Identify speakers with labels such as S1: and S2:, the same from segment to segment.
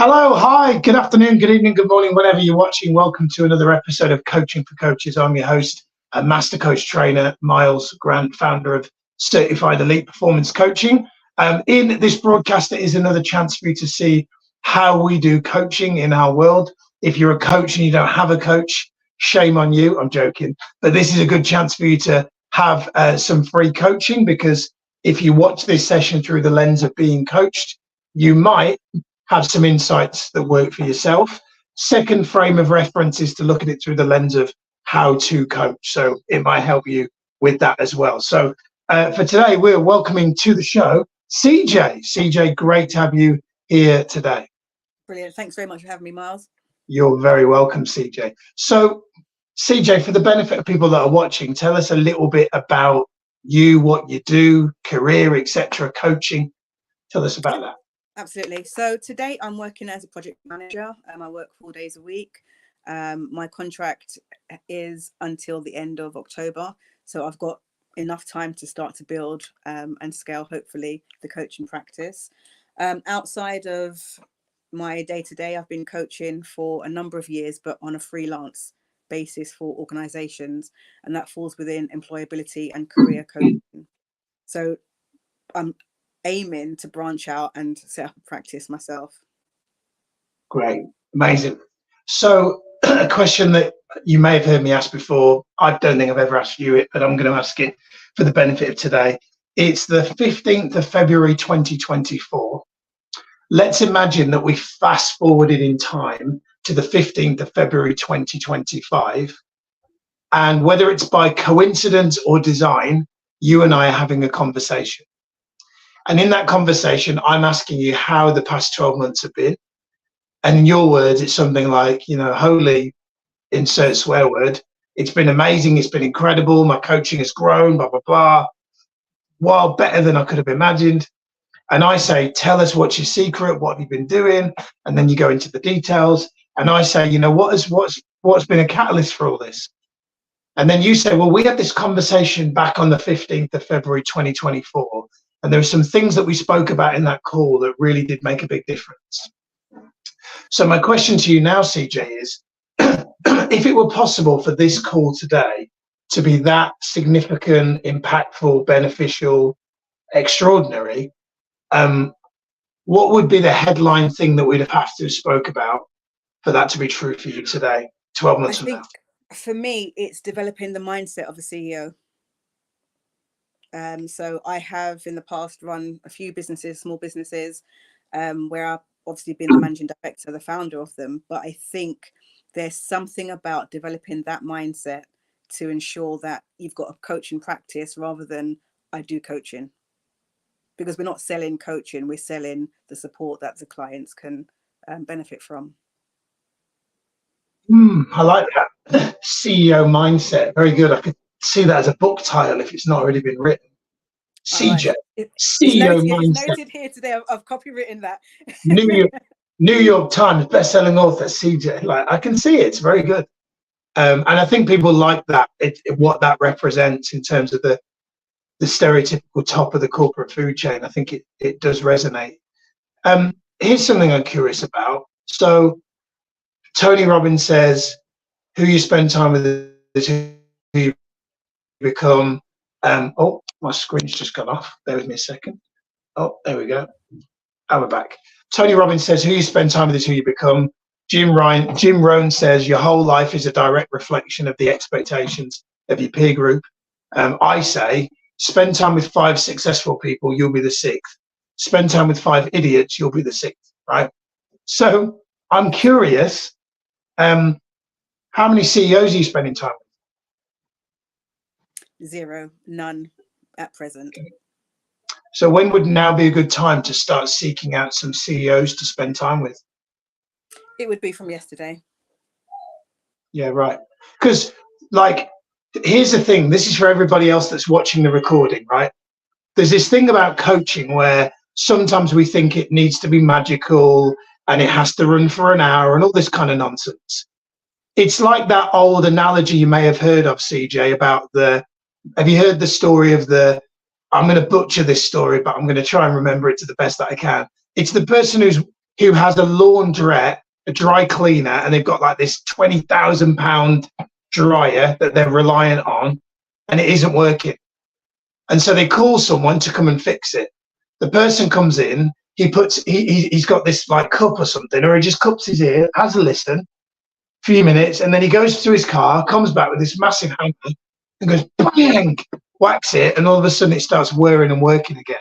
S1: Hello, hi, good afternoon, good evening, good morning, whenever you're watching. Welcome to another episode of Coaching for Coaches. I'm your host, Master Coach Trainer Miles Grant, founder of Certified Elite Performance Coaching. In this broadcast, it is another chance for you to see how we do coaching in our world. If you're a coach and you don't have a coach, shame on you. I'm joking. But this is a good chance for you to have some free coaching, because if you watch this session through the lens of being coached, you might have some insights that work for yourself. Second frame of reference is to look at it through the lens of how to coach. So it might help you with that as well. So for today, we're welcoming to the show CJ. CJ, great to have you here today.
S2: Brilliant. Thanks very much for having me, Miles.
S1: You're very welcome, CJ. So CJ, for the benefit of people that are watching, tell us a little bit about you, what you do, career, etc., coaching. Tell us about that.
S2: Absolutely. So today I'm working as a project manager. I work 4 days a week. My contract is until the end of October. So I've got enough time to start to build and scale, hopefully, the coaching practice. Outside of my day-to-day, I've been coaching for a number of years, but on a freelance basis for organizations. And that falls within employability and career coaching. So I'm aiming to branch out and set up a practice myself.
S1: Great, amazing. So a question that you may have heard me ask before, I don't think I've ever asked you it, but I'm going to ask it for the benefit of today. It's the 15th of February 2024. Let's imagine that we fast forwarded in time to the 15th of February 2025, and whether it's by coincidence or design, you and I are having a conversation. And in that conversation, I'm asking you how the past 12 months have been. And in your words, it's something like, holy, insert swear word. It's been amazing. It's been incredible. My coaching has grown, blah, blah, blah. Well, better than I could have imagined. And I say, tell us what's your secret. What have you been doing? And then you go into the details. And I say, what's been a catalyst for all this? And then you say, well, we had this conversation back on the 15th of February 2024. And there were some things that we spoke about in that call that really did make a big difference. So my question to you now, CJ, is if it were possible for this call today to be that significant, impactful, beneficial, extraordinary, what would be the headline thing that we'd have to have spoke about for that to be true for you today, 12 months from now?
S2: For me, it's developing the mindset of a CEO. So I have in the past run a few businesses, small businesses, where I've obviously been the managing director, the founder of them. But I think there's something about developing that mindset to ensure that you've got a coaching practice rather than I do coaching. Because we're not selling coaching, we're selling the support that the clients can benefit from.
S1: I like that. CEO mindset. Very good. I could see that as a book title if it's not already been written. CJ, CEO mindset.
S2: It's noted here today. I've copywritten that.
S1: New York Times best-selling author CJ. Like, I can see it. It's very good. And I think people like that. What that represents in terms of the stereotypical top of the corporate food chain. I think it does resonate. Here's something I'm curious about. So Tony Robbins says, who you spend time with is who you become. Oh, my screen's just gone off. Bear with me a second. Oh, there we go. We're back. Tony Robbins says, who you spend time with is who you become. Jim Rohn says, your whole life is a direct reflection of the expectations of your peer group. I say, spend time with 5 successful people, you'll be the 6th. Spend time with 5 idiots, you'll be the 6th, right? So I'm curious, how many CEOs are you spending time with?
S2: 0, none at present.
S1: So when would now be a good time to start seeking out some CEOs to spend time with?
S2: It would be from yesterday.
S1: Yeah, right. Because, here's the thing. This is for everybody else that's watching the recording, right? There's this thing about coaching where sometimes we think it needs to be magical and it has to run for an hour and all this kind of nonsense. It's like that old analogy you may have heard of, CJ, about have you heard the story of I'm going to butcher this story, but I'm going to try and remember it to the best that I can. It's the person who's who has a laundrette, a dry cleaner, and they've got like this £20,000 dryer that they're reliant on, and it isn't working. And so they call someone to come and fix it. The person comes in, he's got this like cup or something, or he just cups his ear, has a listen, few minutes, and then he goes to his car, comes back with this massive hammer and goes bang, whacks it, and all of a sudden it starts whirring and working again.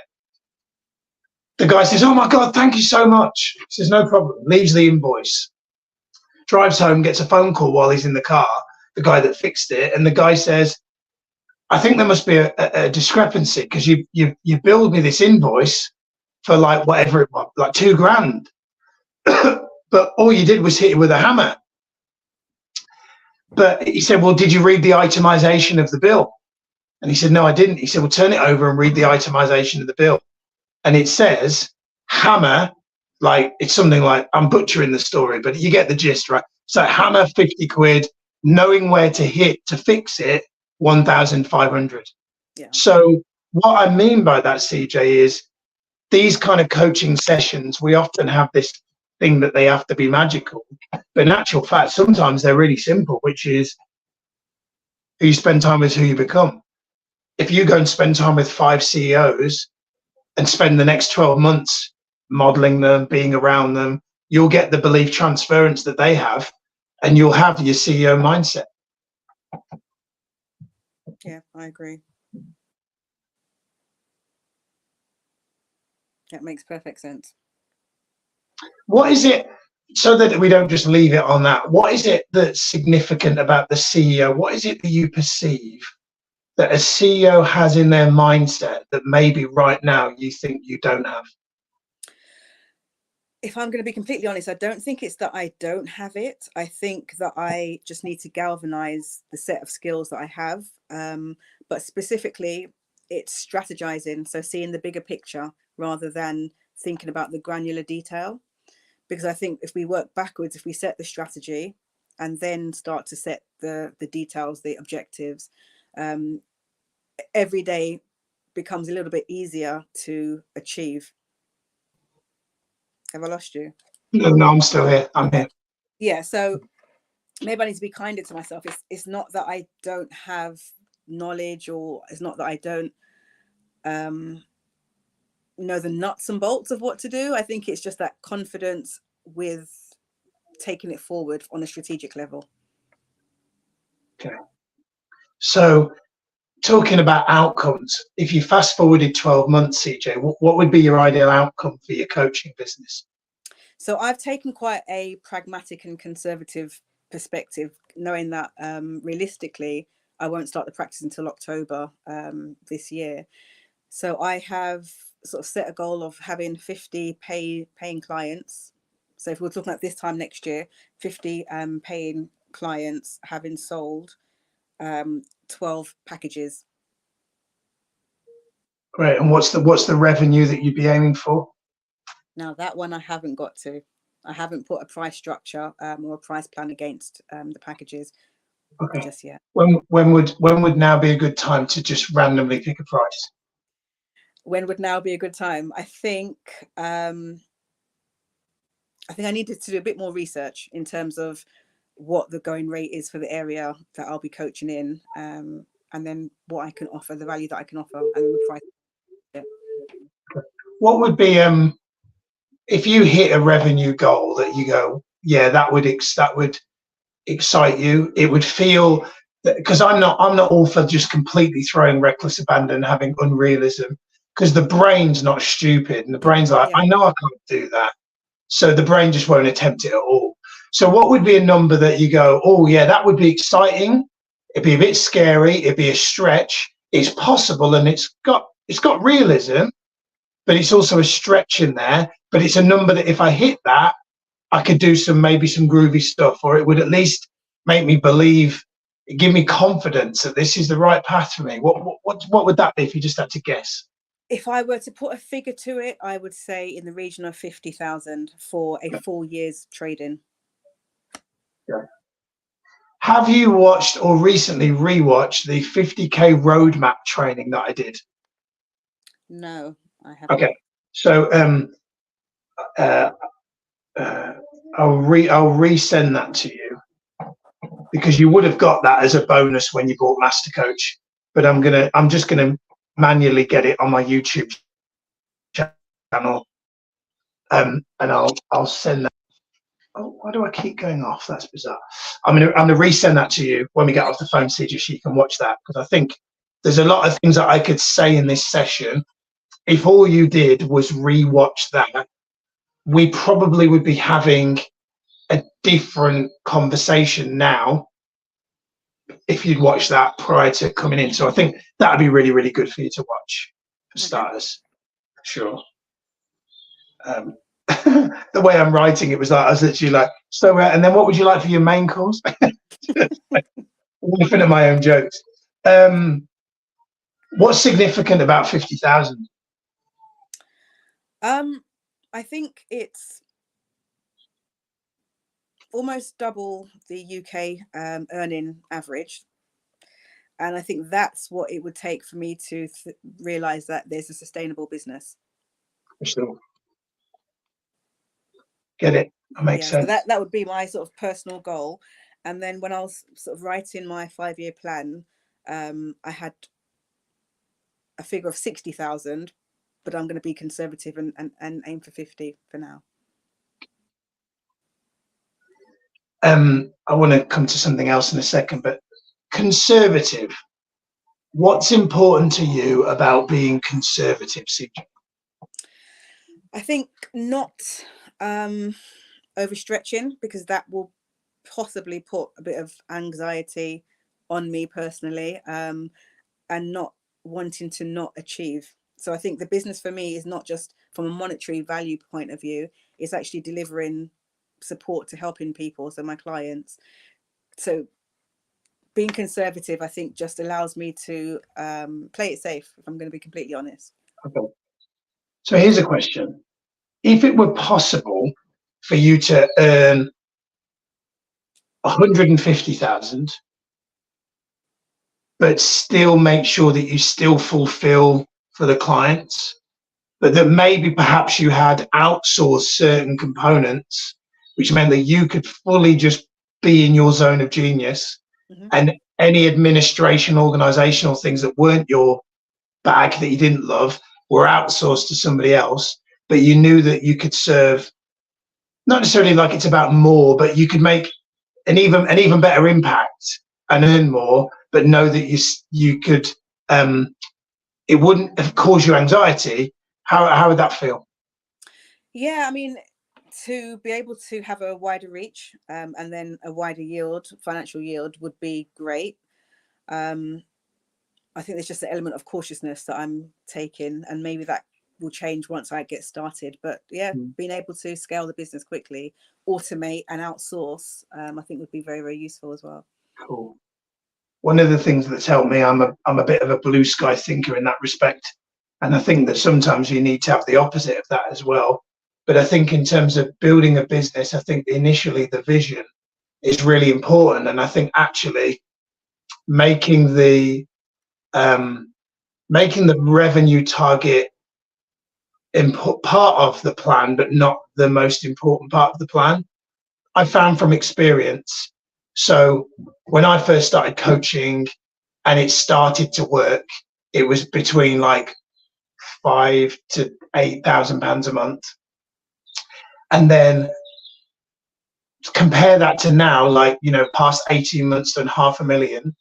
S1: The guy says, "Oh my God, thank you so much." He says, "No problem." Leaves the invoice, drives home, gets a phone call while he's in the car, the guy that fixed it, and the guy says, "I think there must be a discrepancy, because you billed me this invoice for like whatever it was, like £2,000, but all you did was hit it with a hammer." But he said, "Well, did you read the itemization of the bill?" And he said, "No, I didn't." He said, "Well, turn it over and read the itemization of the bill." And it says hammer, like it's something like, I'm butchering the story, but you get the gist, right? So hammer, 50 quid, knowing where to hit to fix it, 1,500.
S2: Yeah.
S1: So what I mean by that, CJ, is these kind of coaching sessions, we often have this thing that they have to be magical, but in actual fact, sometimes they're really simple, which is who you spend time with, who you become. If you go and spend time with 5 CEOs and spend the next 12 months modeling them, being around them, you'll get the belief transference that they have, and you'll have your CEO mindset.
S2: Yeah, I agree. That makes perfect sense.
S1: What is it, so that we don't just leave it on that, what is it that's significant about the CEO? What is it that you perceive that a CEO has in their mindset that maybe right now you think you don't have?
S2: If I'm going to be completely honest, I don't think it's that I don't have it. I think that I just need to galvanize the set of skills that I have. But specifically, it's strategizing. So seeing the bigger picture rather than thinking about the granular detail. Because I think if we work backwards, if we set the strategy and then start to set the details, the objectives, every day becomes a little bit easier to achieve. Have I lost you?
S1: No, I'm still here. I'm here.
S2: Yeah, so maybe I need to be kinder to myself. It's not that I don't have knowledge, or it's not that I don't know the nuts and bolts of what to do. I think it's just that confidence with taking it forward on a strategic level.
S1: Okay. So talking about outcomes, if you fast forwarded 12 months, CJ, what would be your ideal outcome for your coaching business?
S2: So I've taken quite a pragmatic and conservative perspective, knowing that realistically, I won't start the practice until October this year. So I have sort of set a goal of having 50 paying clients. So if we're talking at this time next year, 50 paying clients, having sold 12 packages.
S1: Great. And what's the revenue that you'd be aiming for?
S2: Now that one I haven't got to. I haven't put a price structure or a price plan against the packages just yet.
S1: When would now be a good time to just randomly pick a price?
S2: When would now be a good time? I think I needed to do a bit more research in terms of what the going rate is for the area that I'll be coaching in, and then what I can offer, the value that I can offer, and then the price. Yeah.
S1: What would be if you hit a revenue goal that you go, yeah, that would excite you? It would feel that, because I'm not all for just completely throwing reckless abandon and having unrealism, because the brain's not stupid, and the brain's like, I know I can't do that, so the brain just won't attempt it at all. So what would be a number that you go, oh yeah, that would be exciting, it'd be a bit scary, it'd be a stretch, it's possible, and it's got realism, but it's also a stretch in there, but it's a number that if I hit that, I could do maybe some groovy stuff, or it would at least make me believe, give me confidence that this is the right path for me. What would that be if you just had to guess?
S2: If I were to put a figure to it, I would say in the region of 50,000 for a 4 years trading.
S1: Yeah. Have you watched or recently rewatched the 50K roadmap training that I did?
S2: No, I haven't.
S1: Okay, so I'll resend that to you, because you would have got that as a bonus when you bought Master Coach. But I'm just gonna manually get it on my YouTube channel, and I'll send that. Oh, why do I keep going off? That's bizarre. I'm gonna resend that to you when we get off the phone, so you can watch that, because I think there's a lot of things that I could say in this session. If all you did was rewatch that, we probably would be having a different conversation now if you'd watched that prior to coming in. So I think that would be really, really good for you to watch, for starters. Sure. The way I'm writing it was like, I was literally like, so, and then what would you like for your main course? Laughing at my own jokes. What's significant about 50,000?
S2: I think it's almost double the UK earning average. And I think that's what it would take for me to realize that there's a sustainable business.
S1: For sure. Get it? That makes sense.
S2: So that would be my sort of personal goal. And then when I was sort of writing my 5-year plan, I had a figure of 60,000, but I'm going to be conservative and aim for 50 for now.
S1: I want to come to something else in a second, but conservative. What's important to you about being conservative, CJ?
S2: I think not overstretching, because that will possibly put a bit of anxiety on me personally, and not wanting to not achieve. So I think the business for me is not just from a monetary value point of view, it's actually delivering support to helping people, so my clients. So being conservative, I think, just allows me to play it safe, if I'm going to be completely honest.
S1: Okay. So here's a question. If it were possible for you to earn 150,000, but still make sure that you still fulfill for the clients, but that maybe perhaps you had outsourced certain components, which meant that you could fully just be in your zone of genius, and any administration, organizational things that weren't your bag, that you didn't love, were outsourced to somebody else, but you knew that you could serve, not necessarily like it's about more, but you could make an even better impact and earn more, but know that you could, it wouldn't have caused you anxiety. How would that feel?
S2: Yeah, I mean, to be able to have a wider reach, and then a wider yield, financial yield, would be great. I think there's just an element of cautiousness that I'm taking, and maybe that will change once I get started. But yeah, being able to scale the business quickly, automate and outsource, I think would be very, very useful as well.
S1: Cool. One of the things that's helped me, I'm a bit of a blue sky thinker in that respect, and I think that sometimes you need to have the opposite of that as well. But I think in terms of building a business, I think initially the vision is really important, and I think actually making the revenue target part of the plan, but not the most important part of the plan, I found from experience. So when I first started coaching and it started to work, it was between like £5,000 to £8,000 a month. And then compare that to now, like, you know, past 18 months done £500,000.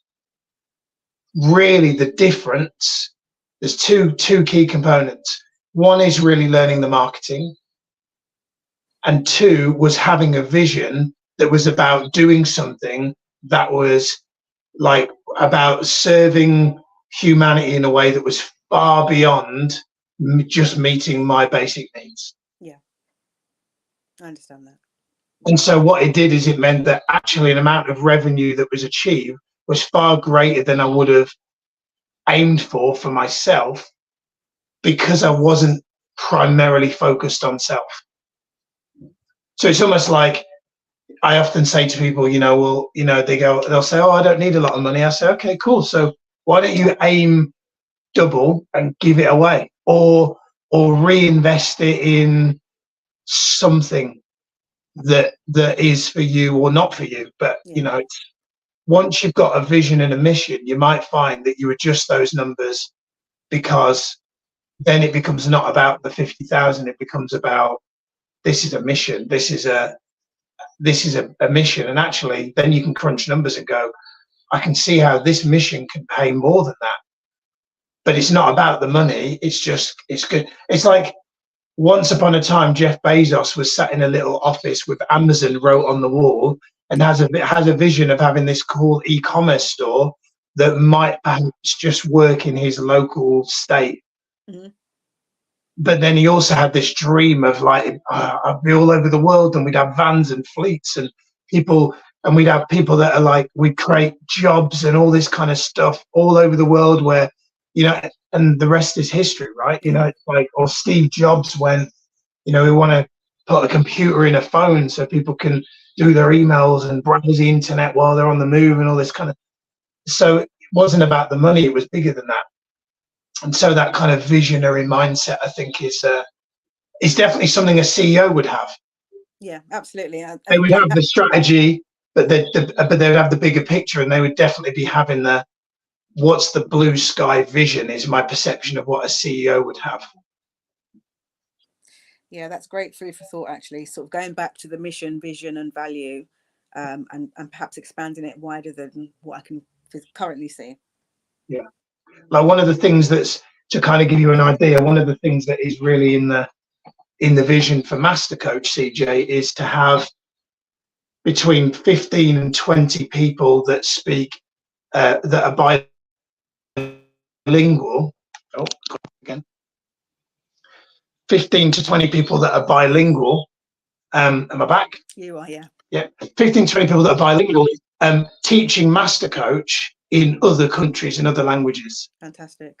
S1: Really the difference, there's two key components. One is really learning the marketing, and two was having a vision that was about doing something that was like about serving humanity in a way that was far beyond just meeting my basic needs.
S2: Yeah, I understand that.
S1: And so what it did is it meant that actually an amount of revenue that was achieved was far greater than I would have aimed for myself, because I wasn't primarily focused on self. So it's almost like I often say to people, you know, well, you know, they'll say, oh, I don't need a lot of money. I say, okay, cool. So why don't you aim double and give it away, or reinvest it in something that is for you or not for you. But you know, once you've got a vision and a mission, you might find that you adjust those numbers, because then it becomes not about the 50,000. It becomes about, this is a mission. This is a mission. And actually, then you can crunch numbers and go, I can see how this mission can pay more than that. But it's not about the money. It's just, it's good. It's like, once upon a time, Jeff Bezos was sat in a little office with Amazon wrote on the wall, and has a vision of having this cool e-commerce store that might perhaps just work in his local state. Mm-hmm. But then he also had this dream of like, I'd be all over the world, and we'd have vans and fleets and people, and we'd have people that are like, we'd create jobs and all this kind of stuff all over the world, where, you know, and the rest is history, right? You know, it's like, or Steve Jobs went, you know, we want to put a computer in a phone so people can do their emails and browse the internet while they're on the move and all this kind of. So it wasn't about the money, it was bigger than that. And so that kind of visionary mindset, I think, is definitely something a CEO would have.
S2: Yeah, absolutely.
S1: They would have the strategy, but they would have the bigger picture, and they would definitely be having the, what's the blue sky vision, is my perception of what a CEO would have.
S2: Yeah, that's great food for thought, actually. Sort of going back to the mission, vision and value, and perhaps expanding it wider than what I can currently see.
S1: Yeah. Like, one of the things that's, to kind of give you an idea, one of the things that is really in the vision for Master Coach, CJ, is to have between 15 and 20 people that speak, that are bilingual. Oh, again. 15 to 20 people that are bilingual. Am I back?
S2: You are, yeah.
S1: Yeah, 15 to 20 people that are bilingual, teaching Master Coach in other countries, in other languages.
S2: Fantastic.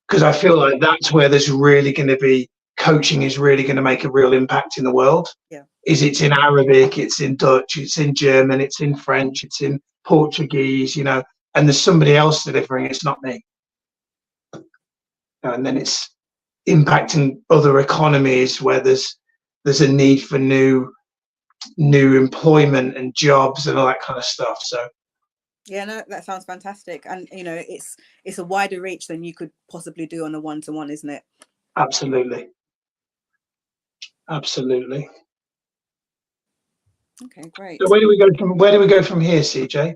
S1: Because I feel like that's where there's really going to be, coaching is really going to make a real impact in the world.
S2: Yeah.
S1: It's in Arabic, it's in Dutch, it's in German, it's in French, it's in Portuguese, you know, and there's somebody else delivering, it's not me. And then it's impacting other economies where there's a need for new employment and jobs and all that kind of stuff. So
S2: yeah, no, that sounds fantastic. And you know, it's a wider reach than you could possibly do on a one-to-one, isn't it?
S1: Absolutely.
S2: Okay, great.
S1: So where do we go from here, CJ?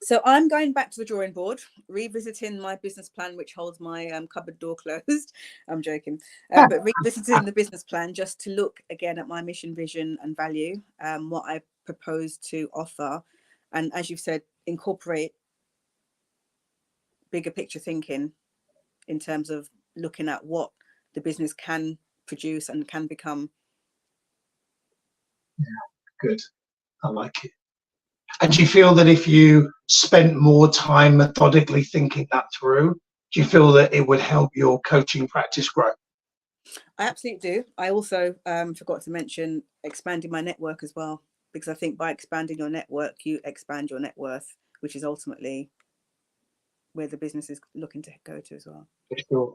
S2: So I'm going back to the drawing board, revisiting my business plan, which holds my cupboard door closed. I'm joking, but revisiting the business plan just to look again at my mission, vision and value, what I propose to offer. And as you've said, incorporate bigger picture thinking in terms of looking at what the business can produce and can become.
S1: Yeah, good. I like it. And do you feel that if you spent more time methodically thinking that through, do you feel that it would help your coaching practice grow?
S2: I absolutely do. I also forgot to mention expanding my network as well, because I think by expanding your network, you expand your net worth, which is ultimately where the business is looking to go to as well.
S1: For sure.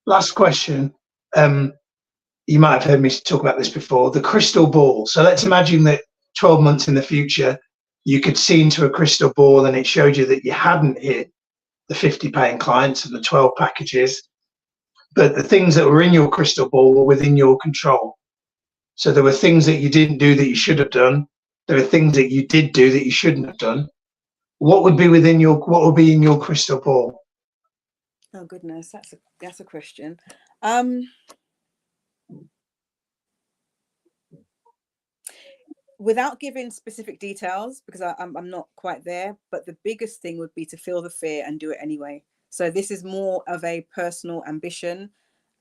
S1: Last question. You might have heard me talk about this before, the crystal ball. So let's imagine that 12 months in the future, you could see into a crystal ball and it showed you that you hadn't hit the 50 paying clients and the 12 packages, but the things that were in your crystal ball were within your control. So there were things that you didn't do that you should have done. There are things that you did do that you shouldn't have done. What would be in your crystal ball?
S2: Oh goodness, that's a question. Without giving specific details, because I'm not quite there, but the biggest thing would be to feel the fear and do it anyway. So this is more of a personal ambition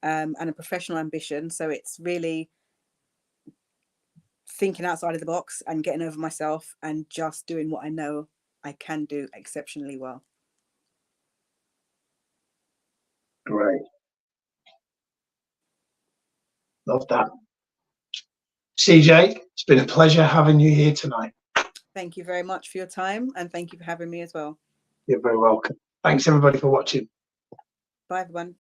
S2: and a professional ambition. So it's really thinking outside of the box and getting over myself and just doing what I know I can do exceptionally well.
S1: Great. Love that. CJ, it's been a pleasure having you here tonight.
S2: Thank you very much for your time, and thank you for having me as well.
S1: You're very welcome. Thanks everybody for watching.
S2: Bye everyone.